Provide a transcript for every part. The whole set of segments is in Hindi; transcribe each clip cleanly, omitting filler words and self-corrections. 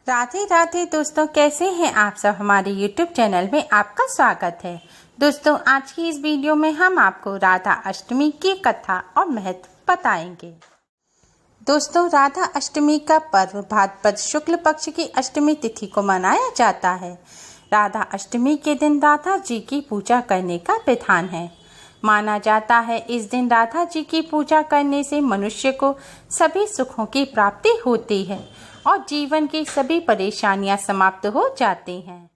राधे राधे दोस्तों, कैसे हैं आप सब। हमारे YouTube चैनल में आपका स्वागत है। दोस्तों, आज की इस वीडियो में हम आपको राधा अष्टमी की कथा और महत्व बताएंगे। दोस्तों, राधा अष्टमी का पर्व भाद्रपद शुक्ल पक्ष की अष्टमी तिथि को मनाया जाता है। राधा अष्टमी के दिन राधा जी की पूजा करने का विधान है। माना जाता है इस दिन राधा जी की पूजा करने से मनुष्य को सभी सुखों की प्राप्ति होती है और जीवन की सभी परेशानियां समाप्त हो जाती हैं।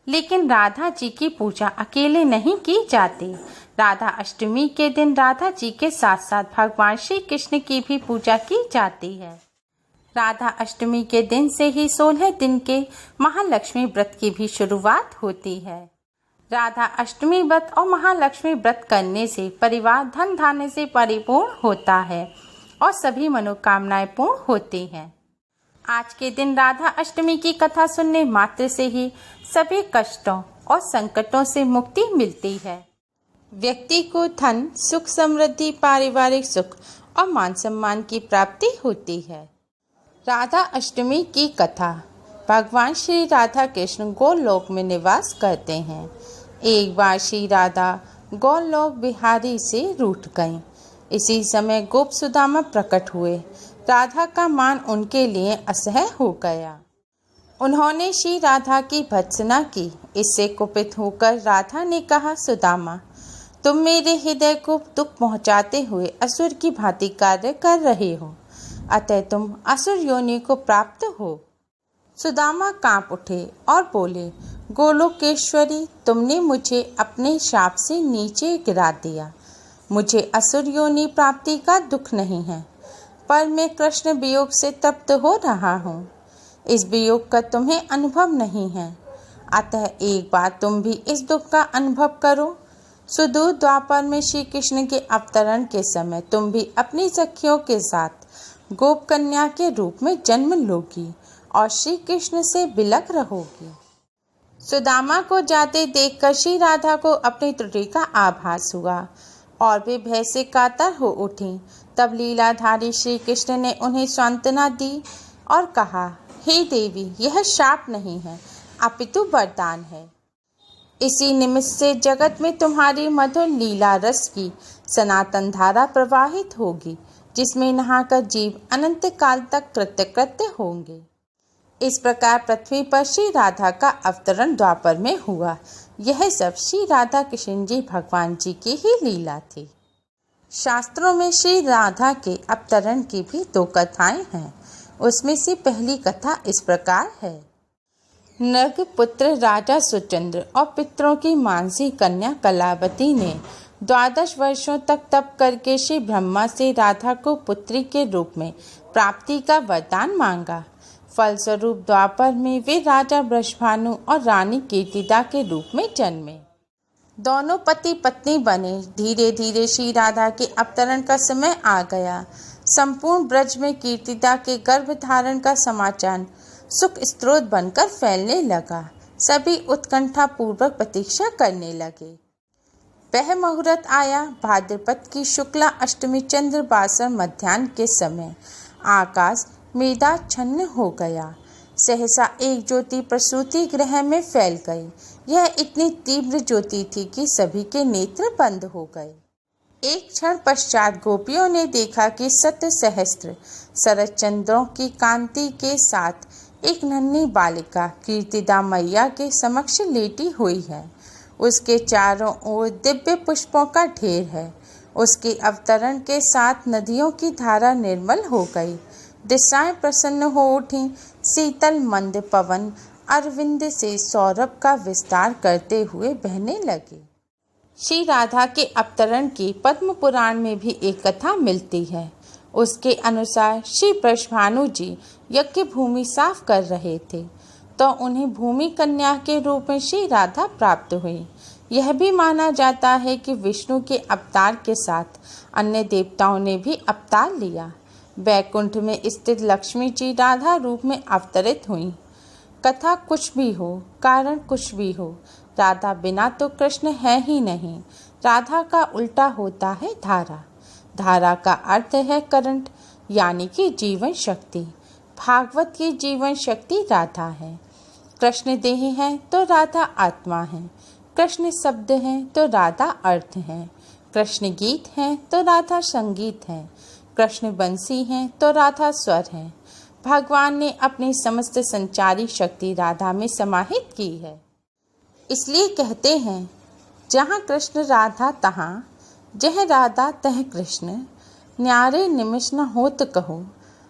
लेकिन राधा जी की पूजा अकेले नहीं की जाती। राधा अष्टमी के दिन राधा जी के साथ साथ भगवान श्री कृष्ण की भी पूजा की जाती है। राधा अष्टमी के दिन से ही 16 दिन के महालक्ष्मी व्रत की भी शुरुआत होती है। राधा अष्टमी व्रत और महालक्ष्मी व्रत करने से परिवार धन धान्य से परिपूर्ण होता है और सभी मनोकामनाएं पूर्ण होती हैं। आज के दिन राधा अष्टमी की कथा सुनने मात्र से ही सभी कष्टों और संकटों से मुक्ति मिलती है। व्यक्ति को धन, सुख, समृद्धि, पारिवारिक सुख और मान सम्मान की प्राप्ति होती है। राधा अष्टमी की कथा। भगवान श्री राधा कृष्ण गोलोक में निवास करते हैं। एक बार श्री राधा गोलोक बिहारी से रूठ गईं। इसी समय गोप सुदामा प्रकट हुए। राधा का मान उनके लिए असह्य हो गया। उन्होंने श्री राधा की भर्त्सना की। इससे कुपित होकर राधा ने कहा, सुदामा, तुम मेरे हृदय को दुख पहुंचाते हुए असुर की भांति कार्य कर रहे हो, अतः तुम असुर योनि को प्राप्त हो। सुदामा कांप उठे और बोले, गोलोकेश्वरी, तुमने मुझे अपने शाप से नीचे गिरा दिया। मुझे असुर योनि प्राप्ति का दुख नहीं है, पर मैं कृष्ण वियोग से तप्त हो रहा हूँ। इस वियोग का तुम्हें अनुभव नहीं है, अतः एक बार तुम भी इस दुख का अनुभव करो। सुदूर द्वापर में श्री कृष्ण के अवतरण के समय तुम भी अपनी सखियों के साथ गोप कन्या के रूप में जन्म लोगी और श्री कृष्ण से बिलख रहोगी। सुदामा को जाते देखकर श्री राधा को अपनी त्रुटि का आभास हुआ और वे भय से कातर हो उठी। तब लीलाधारी श्री कृष्ण ने उन्हें सांत्वना दी और कहा, हे देवी, यह शाप नहीं है, अपितु वरदान है। इसी निमित्त से जगत में तुम्हारी मधुर लीला रस की सनातन धारा प्रवाहित होगी, जिसमें नहाकर जीव अनंत काल तक कृत्य होंगे। इस प्रकार पृथ्वी पर श्री राधा का अवतरण द्वापर में हुआ। यह सब श्री राधा कृष्ण जी भगवान जी की ही लीला थी। शास्त्रों में श्री राधा के अवतरण की भी 2 कथाएं हैं। उसमें से पहली कथा इस प्रकार है। नृग पुत्र राजा सुचंद्र और पितरों की मानसी कन्या कलावती ने 12 वर्षों तक तप करके श्री ब्रह्मा से राधा को पुत्री के रूप में प्राप्ति का वरदान मांगा। फलस्वरूप द्वापर में वे राजा वृषभानु और रानी कीर्तिदा के रूप में जन्मे। दोनों पति पत्नी बने। धीरे धीरे श्री राधा के अवतरण का समय आ गया। संपूर्ण ब्रज में कीर्तिदा के गर्भ धारण का समाचार सुख स्रोत बनकर फैलने लगा। सभी उत्कंठा पूर्वक प्रतीक्षा करने लगे। वह मुहूर्त आया। भाद्रपद की शुक्ला अष्टमी चंद्रवासर मध्याह्न के समय आकाश मेघाच्छन्न हो गया। सहसा एक ज्योति प्रसूति गृह में फैल गई। यह इतनी तीव्र ज्योति थी कि सभी के नेत्र बंद हो गए। एक क्षण पश्चात गोपियों ने देखा कि 7 सहस्त्र शरद चंद्रों की कांति के साथ एक नन्ही बालिका कीर्तिदा मैया के समक्ष लेटी हुई है। उसके चारों ओर दिव्य पुष्पों का ढेर है। उसके अवतरण के साथ नदियों की धारा निर्मल हो गई। दिशाएं प्रसन्न हो उठी। शीतल मंद पवन अरविंद से सौरभ का विस्तार करते हुए बहने लगे। श्री राधा के अवतरण की पद्म पुराण में भी एक कथा मिलती है। उसके अनुसार श्री वृषभानु जी यज्ञ भूमि साफ कर रहे थे तो उन्हें भूमि कन्या के रूप में श्री राधा प्राप्त हुई। यह भी माना जाता है कि विष्णु के अवतार के साथ अन्य देवताओं ने भी अवतार लिया। वैकुंठ में स्थित लक्ष्मी जी राधा रूप में अवतरित हुई। कथा कुछ भी हो, कारण कुछ भी हो, राधा बिना तो कृष्ण है ही नहीं। राधा का उल्टा होता है धारा। धारा का अर्थ है करंट, यानी कि जीवन शक्ति। भागवत की जीवन शक्ति राधा है। कृष्ण देह है तो राधा आत्मा है। कृष्ण शब्द है तो राधा अर्थ है। कृष्ण गीत है तो राधा संगीत है। कृष्ण बंसी है तो राधा स्वर है। भगवान ने अपनी समस्त संचारी शक्ति राधा में समाहित की है। इसलिए कहते हैं, जहाँ कृष्ण राधा तहाँ, जह राधा तह कृष्ण, न्यारे निमिष न होत कहो,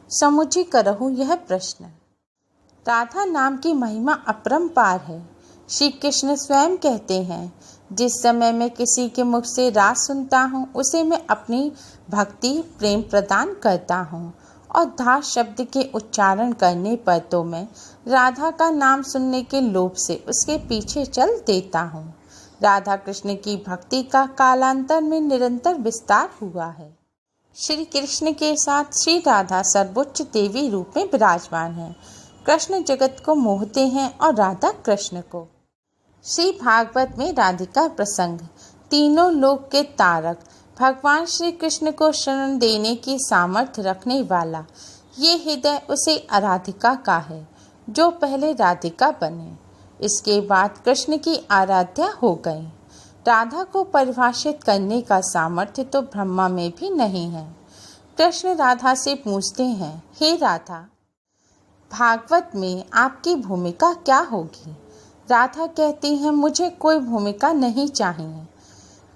समुझी करहु यह प्रश्न। राधा नाम की महिमा अपरंपार है। श्री कृष्ण स्वयं कहते हैं, जिस समय मैं किसी के मुख से रास सुनता हूँ उसे मैं अपनी भक्ति प्रेम प्रदान करता हूँ, और धा शब्द के उच्चारण करने पर तो मैं राधा का नाम सुनने के लोभ से उसके पीछे चल देता हूँ। राधा कृष्ण की भक्ति का कालांतर में निरंतर विस्तार हुआ है। श्री कृष्ण के साथ श्री राधा सर्वोच्च देवी रूप में विराजमान है। कृष्ण जगत को मोहते हैं और राधा कृष्ण को। श्री भागवत में राधिका प्रसंग, तीनों लोक के तारक, भगवान श्री कृष्ण को शरण देने की सामर्थ्य रखने वाला ये हृदय उसे आराधिका का है, जो पहले राधिका बने, इसके बाद कृष्ण की आराध्या हो गई। राधा को परिभाषित करने का सामर्थ्य तो ब्रह्मा में भी नहीं है। कृष्ण राधा से पूछते हैं, हे राधा, भागवत में आपकी भूमिका क्या होगी? राधा कहती हैं, मुझे कोई भूमिका नहीं चाहिए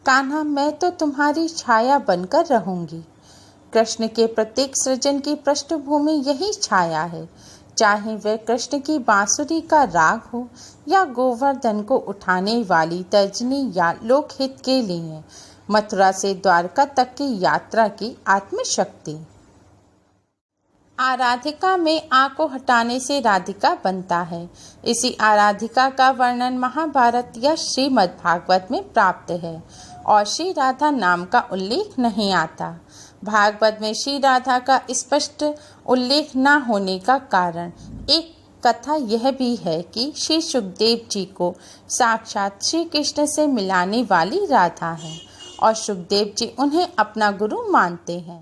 कान्हा, मैं तो तुम्हारी छाया बनकर रहूंगी। कृष्ण के प्रत्येक सृजन की पृष्ठभूमि यही छाया है, चाहे वह कृष्ण की बांसुरी का राग हो या गोवर्धन को उठाने वाली तर्जनी या लोकहित के लिए मथुरा से द्वारका तक की यात्रा की आत्मशक्ति। आराधिका में आ को हटाने से राधिका बनता है। इसी आराधिका का वर्णन महाभारत या श्रीमद् भागवत में प्राप्त है और श्री राधा नाम का उल्लेख नहीं आता। भागवत में श्री राधा का स्पष्ट उल्लेख न होने का कारण एक कथा यह भी है कि श्री सुखदेव जी को साक्षात श्री कृष्ण से मिलाने वाली राधा है और सुखदेव जी उन्हें अपना गुरु मानते हैं।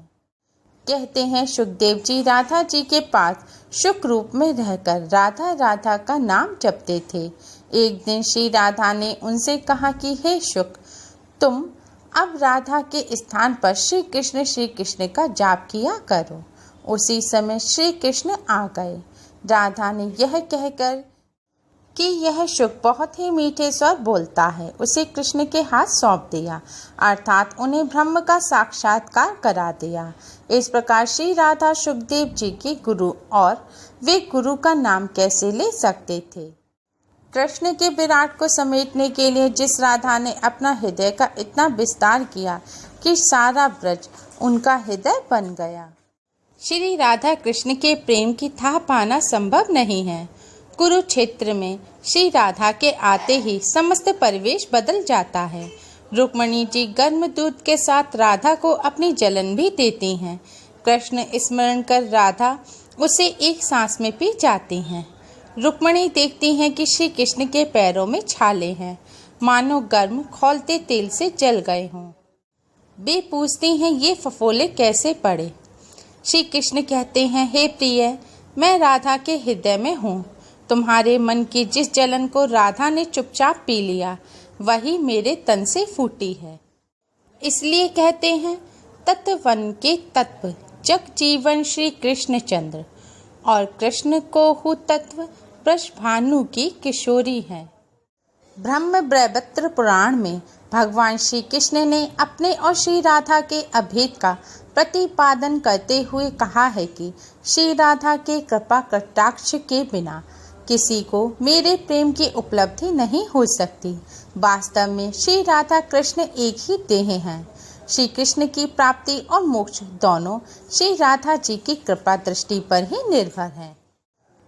कहते हैं, सुखदेव जी राधा जी के पास शुक रूप में रहकर राधा राधा का नाम जपते थे। एक दिन श्री राधा ने उनसे कहा कि हे शुक, तुम अब राधा के स्थान पर श्री कृष्ण का जाप किया करो। उसी समय श्री कृष्ण आ गए। राधा ने यह कहकर कि यह शुक बहुत ही मीठे स्वर बोलता है, उसे कृष्ण के हाथ सौंप दिया, अर्थात उन्हें ब्रह्म का साक्षात्कार करा दिया। इस प्रकार श्री राधा सुखदेव जी के गुरु, और वे गुरु का नाम कैसे ले सकते थे? कृष्ण के विराट को समेटने के लिए जिस राधा ने अपना हृदय का इतना विस्तार किया कि सारा ब्रज उनका हृदय बन गया। श्री राधा कृष्ण के प्रेम की था पाना संभव नहीं है। कुरुक्षेत्र में श्री राधा के आते ही समस्त परिवेश बदल जाता है। रुक्मणी जी गर्म दूध के साथ राधा को अपनी जलन भी देती हैं। कृष्ण स्मरण कर राधा उसे एक सांस में पी जाती हैं। रुक्मणी देखती हैं कि श्री कृष्ण के पैरों में छाले हैं, मानो गर्म खौलते तेल से जल गए हों। वे पूछती हैं, ये फफोले कैसे पड़े? श्री कृष्ण कहते हैं, हे प्रिय, मैं राधा के हृदय में हूँ। तुम्हारे मन की जिस जलन को राधा ने चुपचाप पी लिया, वही मेरे तन से फूटी है। इसलिए कहते हैं, तत्वन के तत्व जग जीवन श्री कृष्ण चंद्र, और कृष्ण को हु तत्व वृषभानु की किशोरी है। ब्रह्म वैवर्त पुराण में भगवान श्री कृष्ण ने अपने और श्री राधा के अभेद का प्रतिपादन करते हुए कहा है कि श्री राधा के कृपा कटाक्ष के बिना किसी को मेरे प्रेम की उपलब्धि नहीं हो सकती। वास्तव में श्री राधा कृष्ण एक ही देह हैं। श्री कृष्ण की प्राप्ति और मोक्ष दोनों श्री राधा जी की कृपा दृष्टि पर ही निर्भर है।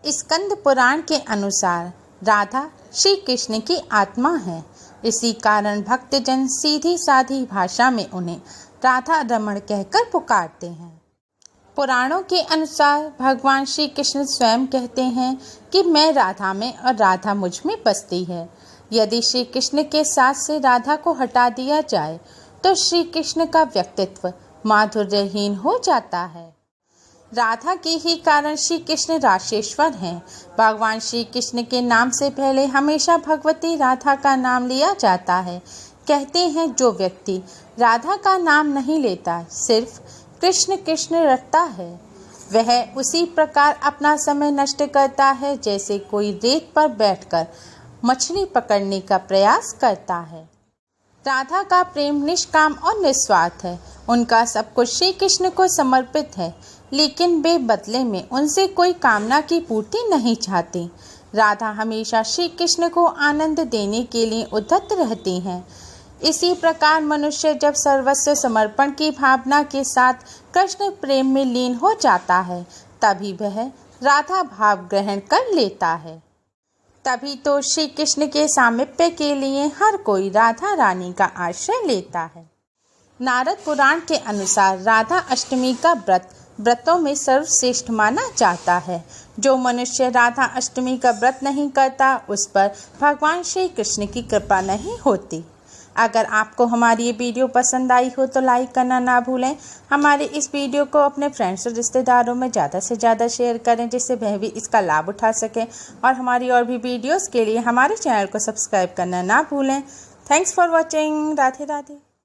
स्कंद पुराण के अनुसार राधा श्री कृष्ण की आत्मा है। इसी कारण भक्तजन सीधी साधी भाषा में उन्हें राधा रमण कहकर पुकारते हैं। पुराणों के अनुसार भगवान श्री कृष्ण स्वयं कहते हैं कि मैं राधा में और राधा मुझ में बसती है। यदि श्री कृष्ण के साथ से राधा को हटा दिया जाए तो श्री कृष्ण का व्यक्तित्व माधुर्यहीन हो जाता है। राधा के ही कारण श्री कृष्ण राशेश्वर हैं। भगवान श्री कृष्ण के नाम से पहले हमेशा भगवती राधा का नाम लिया जाता है। कहते हैं जो व्यक्ति राधा का नाम नहीं लेता, सिर्फ कृष्ण कृष्ण रटता है, वह उसी प्रकार अपना समय नष्ट करता है जैसे कोई रेत पर बैठकर मछली पकड़ने का प्रयास करता है। राधा का प्रेम निष्काम और निस्वार्थ है। उनका सब कुछ श्री कृष्ण को समर्पित है, लेकिन वे बदले में उनसे कोई कामना की पूर्ति नहीं चाहती। राधा हमेशा श्री कृष्ण को आनंद देने के लिए उद्यत रहती हैं। इसी प्रकार मनुष्य जब सर्वस्व समर्पण की भावना के साथ कृष्ण प्रेम में लीन हो जाता है, तभी वह राधा भाव ग्रहण कर लेता है। तभी तो श्री कृष्ण के सामीप्य के लिए हर कोई राधा रानी का आश्रय लेता है। नारद पुराण के अनुसार राधा अष्टमी का व्रतों में सर्वश्रेष्ठ माना जाता है। जो मनुष्य राधा अष्टमी का व्रत नहीं करता, उस पर भगवान श्री कृष्ण की कृपा नहीं होती। अगर आपको हमारी ये वीडियो पसंद आई हो तो लाइक करना ना भूलें। हमारे इस वीडियो को अपने फ्रेंड्स और रिश्तेदारों में ज़्यादा से ज़्यादा शेयर करें, जिससे वह भी इसका लाभ उठा सकें। और हमारी और भी वीडियोस के लिए हमारे चैनल को सब्सक्राइब करना ना भूलें। Thanks for watching. Radhe Radhe.